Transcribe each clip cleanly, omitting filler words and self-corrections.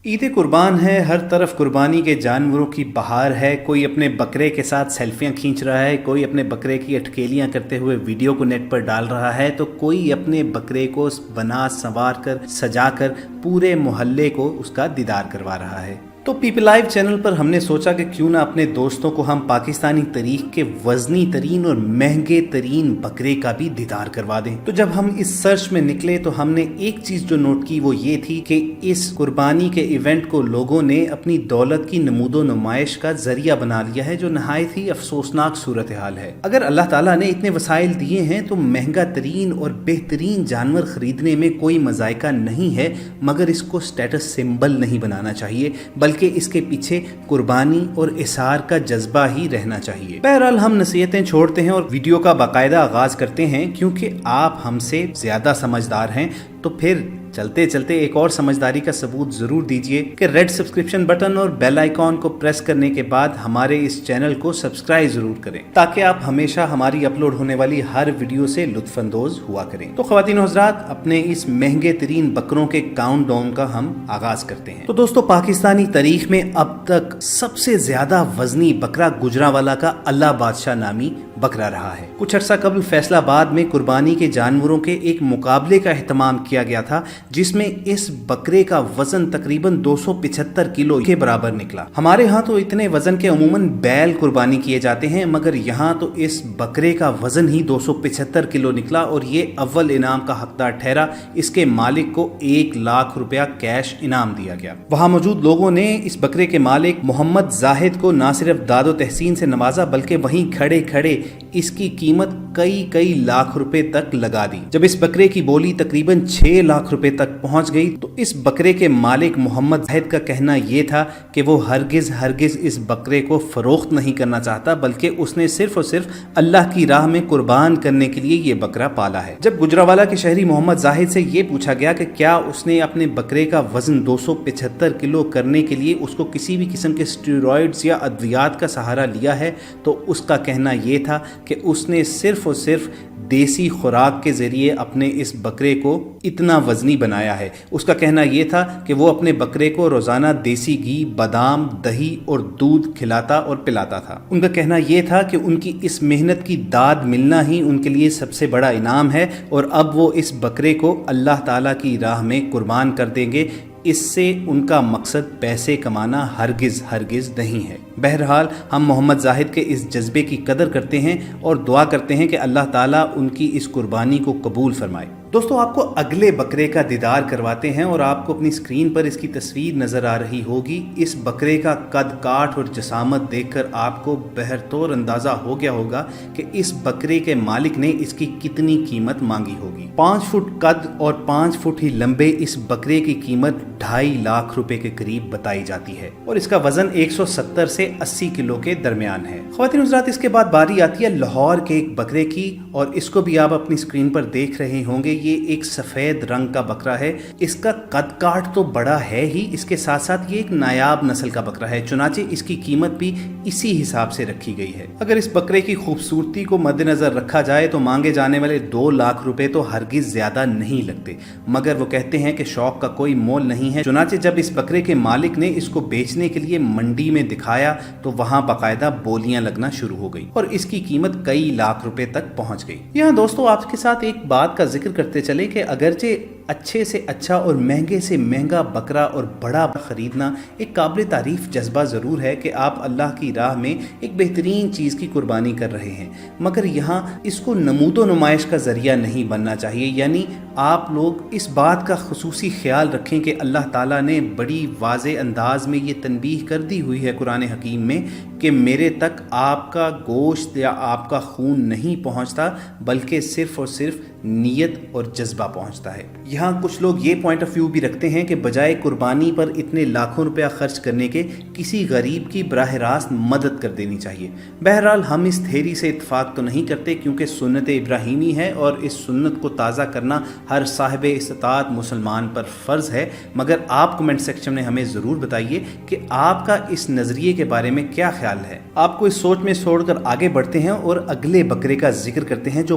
عید قربان ہے، ہر طرف قربانی کے جانوروں کی بہار ہے۔ کوئی اپنے بکرے کے ساتھ سیلفیاں کھینچ رہا ہے، کوئی اپنے بکرے کی اٹکیلیاں کرتے ہوئے ویڈیو کو نیٹ پر ڈال رہا ہے، تو کوئی اپنے بکرے کو بنا سنوار کر سجا کر پورے محلے کو اس کا دیدار کروا رہا ہے۔ تو پیپل لائیو چینل پر ہم نے سوچا کہ کیوں نہ اپنے دوستوں کو ہم پاکستانی تاریخ کے وزنی ترین اور مہنگے ترین بکرے کا بھی دیدار کروا دیں۔ تو جب ہم اس سرچ میں نکلے تو ہم نے ایک چیز جو نوٹ کی وہ یہ تھی کہ اس قربانی کے ایونٹ کو لوگوں نے اپنی دولت کی نمود و نمائش کا ذریعہ بنا لیا ہے، جو نہایت ہی افسوسناک صورتحال ہے۔ اگر اللہ تعالیٰ نے اتنے وسائل دیے ہیں تو مہنگا ترین اور بہترین جانور خریدنے میں کوئی مذائقہ نہیں ہے، مگر اس کو سٹیٹس سمبل نہیں بنانا چاہیے، بلکہ اس کے پیچھے قربانی اور اثار کا جذبہ ہی رہنا چاہیے۔ بہرحال ہم نصیحتیں چھوڑتے ہیں اور ویڈیو کا باقاعدہ آغاز کرتے ہیں، کیونکہ آپ ہم سے زیادہ سمجھدار ہیں، تو پھر چلتے چلتے ایک اور سمجھداری کا ثبوت ضرور دیجئے کہ ریڈ سبسکرپشن بٹن اور بیل آئیکن کو پریس کرنے کے بعد ہمارے اس چینل کو سبسکرائب ضرور کریں، تاکہ آپ ہمیشہ ہماری اپلوڈ ہونے والی ہر ویڈیو سے لطف اندوز ہوا کریں۔ تو خواتین و حضرات، اپنے اس مہنگے ترین بکروں کے کاؤنٹ ڈاؤن کا ہم آغاز کرتے ہیں۔ تو دوستو، پاکستانی تاریخ میں اب تک سب سے زیادہ وزنی بکرا گجرانوالہ کا اللہ بادشاہ نامی بکرا رہا ہے۔ کچھ عرصہ قبل فیصل آباد میں قربانی کے جانوروں کے ایک مقابلے کا اہتمام کیا گیا تھا، جس میں اس بکرے کا وزن تقریباً 275 کلو کے برابر نکلا۔ ہمارے ہاں تو اتنے وزن کے عموماً بیل قربانی کیے جاتے ہیں، مگر یہاں تو اس بکرے کا وزن ہی 275 کلو نکلا اور یہ اول انعام کا حقدار ٹھہرا۔ اس کے مالک کو 1 لاکھ روپیہ کیش انعام دیا گیا۔ وہاں موجود لوگوں نے اس بکرے کے مالک محمد زاہد کو نہ صرف داد و تحسین سے نوازا، بلکہ وہیں کھڑے کھڑے اس کی قیمت کئی لاکھ روپے تک لگا دی۔ جب اس بکرے کی بولی تقریباً 6 لاکھ روپے تک پہنچ گئی تو اس بکرے کے مالک محمد زاہد کا کہنا یہ تھا کہ وہ ہرگز اس بکرے کو فروخت نہیں کرنا چاہتا، بلکہ اس نے صرف اور صرف اللہ کی راہ میں قربان کرنے کے لیے یہ بکرا پالا ہے۔ جب گجرانوالہ کے شہری محمد زاہد سے یہ پوچھا گیا کہ کیا اس نے اپنے بکرے کا وزن 275 کلو کرنے کے لیے اس کو کسی بھی قسم کے اسٹیرائڈز یا ادویات کا سہارا لیا ہے، تو اس کا کہنا یہ تھا کہ اس نے صرف اور صرف دیسی خوراک کے ذریعے اپنے اس بکرے کو اتنا وزنی بنایا ہے۔ اس کا کہنا یہ تھا کہ وہ اپنے بکرے کو روزانہ دیسی گھی، بادام، دہی اور دودھ کھلاتا اور پلاتا تھا۔ ان کا کہنا یہ تھا کہ ان کی اس محنت کی داد ملنا ہی ان کے لیے سب سے بڑا انعام ہے، اور اب وہ اس بکرے کو اللہ تعالیٰ کی راہ میں قربان کر دیں گے۔ اس سے ان کا مقصد پیسے کمانا ہرگز نہیں ہے۔ بہرحال ہم محمد زاہد کے اس جذبے کی قدر کرتے ہیں اور دعا کرتے ہیں کہ اللہ تعالیٰ ان کی اس قربانی کو قبول فرمائے۔ دوستو، آپ کو اگلے بکرے کا دیدار کرواتے ہیں اور آپ کو اپنی اسکرین پر اس کی تصویر نظر آ رہی ہوگی۔ اس بکرے کا قد کاٹ اور جسامت دیکھ کر آپ کو بہرطور اندازہ ہو گیا ہوگا کہ اس بکرے کے مالک نے اس کی کتنی قیمت مانگی ہوگی۔ 5 فٹ قد اور 5 فٹ ہی لمبے اس بکرے کی قیمت 2.5 لاکھ روپے کے قریب بتائی جاتی ہے، اور اس کا وزن 170 سے 80 کلو کے درمیان ہے۔ خواتین حضرات، اس کے بعد باری آتی ہے لاہور کے ایک بکرے کی، اور اس کو بھی آپ اپنی اسکرین پر دیکھ رہے ہوں گے۔ یہ ایک سفید رنگ کا بکرا ہے۔ اس کا قد کاٹ تو بڑا ہے ہی، اس کے ساتھ ساتھ یہ ایک نایاب نسل کا بکرا ہے، چنانچہ اس کی قیمت بھی اسی حساب سے رکھی گئی ہے۔ اگر اس بکرے کی خوبصورتی کو مد نظر رکھا جائے تو مانگے جانے والے 2 لاکھ روپے تو ہرگز زیادہ نہیں لگتے، مگر وہ کہتے ہیں کہ شوق کا کوئی مول نہیں ہے۔ چنانچہ جب اس بکرے کے مالک نے اس کو بیچنے کے لیے منڈی میں دکھایا تو وہاں باقاعدہ بولیاں لگنا شروع ہو گئی اور اس کی قیمت کئی لاکھ روپے تک پہنچ گئی۔ یہاں دوستو آپ کے ساتھ ایک بات کا ذکر کرتے چلے کہ اگرچہ اچھے سے اچھا اور مہنگے سے مہنگا بکرا اور بڑا خریدنا ایک قابل تعریف جذبہ ضرور ہے کہ آپ اللہ کی راہ میں ایک بہترین چیز کی قربانی کر رہے ہیں، مگر یہاں اس کو نمود و نمائش کا ذریعہ نہیں بننا چاہیے۔ یعنی آپ لوگ اس بات کا خصوصی خیال رکھیں کہ اللہ تعالیٰ نے بڑی واضح انداز میں یہ تنبیہ کر دی ہوئی ہے قرآن حکیم میں کہ میرے تک آپ کا گوشت یا آپ کا خون نہیں پہنچتا، بلکہ صرف اور صرف نیت اور جذبہ پہنچتا ہے۔ یہاں کچھ لوگ یہ پوائنٹ آف ویو بھی رکھتے ہیں کہ بجائے قربانی پر اتنے لاکھوں روپیہ خرچ کرنے کے کسی غریب کی براہ راست مدد کر دینی چاہیے۔ بہرحال ہم اس تھیری سے اتفاق تو نہیں کرتے، کیونکہ سنت ابراہیمی ہے اور اس سنت کو تازہ کرنا ہر صاحب استطاعت مسلمان پر فرض ہے۔ مگر آپ کمنٹ سیکشن میں ہمیں ضرور بتائیے کہ آپ کا اس نظریے کے بارے میں کیا خیال ہے۔ آپ کو اس سوچ میں چھوڑ کر آگے بڑھتے ہیں اور اگلے بکرے کا ذکر کرتے ہیں جو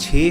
6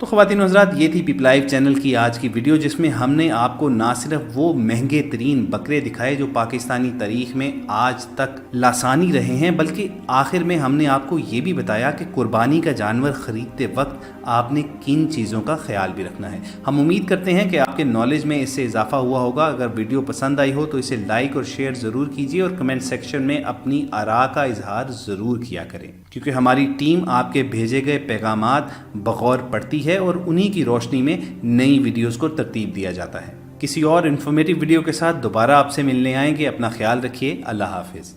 تو خواتین و حضرات، یہ تھی پیپل لائف چینل کی آج کی ویڈیو، جس میں ہم نے آپ کو نہ صرف وہ مہنگے ترین بکرے دکھائے جو پاکستانی تاریخ میں آج تک لاسانی رہے ہیں، بلکہ آخر میں ہم نے آپ کو یہ بھی بتایا کہ قربانی کا جانور خریدتے وقت آپ نے کن چیزوں کا خیال بھی رکھنا ہے۔ ہم امید کرتے ہیں کہ آپ کے نالج میں اس سے اضافہ ہوا ہوگا۔ اگر ویڈیو پسند آئی ہو تو اسے لائک اور شیئر ضرور کیجیے، اور کمنٹ سیکشن میں اپنی آراء کا اظہار ضرور کیا کریں، کیونکہ ہماری ٹیم آپ کے بھیجے گئے پیغامات بغور پڑھتی ہے اور انہی کی روشنی میں نئی ویڈیوز کو ترتیب دیا جاتا ہے۔ کسی اور انفارمیٹیو ویڈیو کے ساتھ دوبارہ آپ سے ملنے آئیں گے۔ اپنا خیال رکھیے۔ اللہ حافظ۔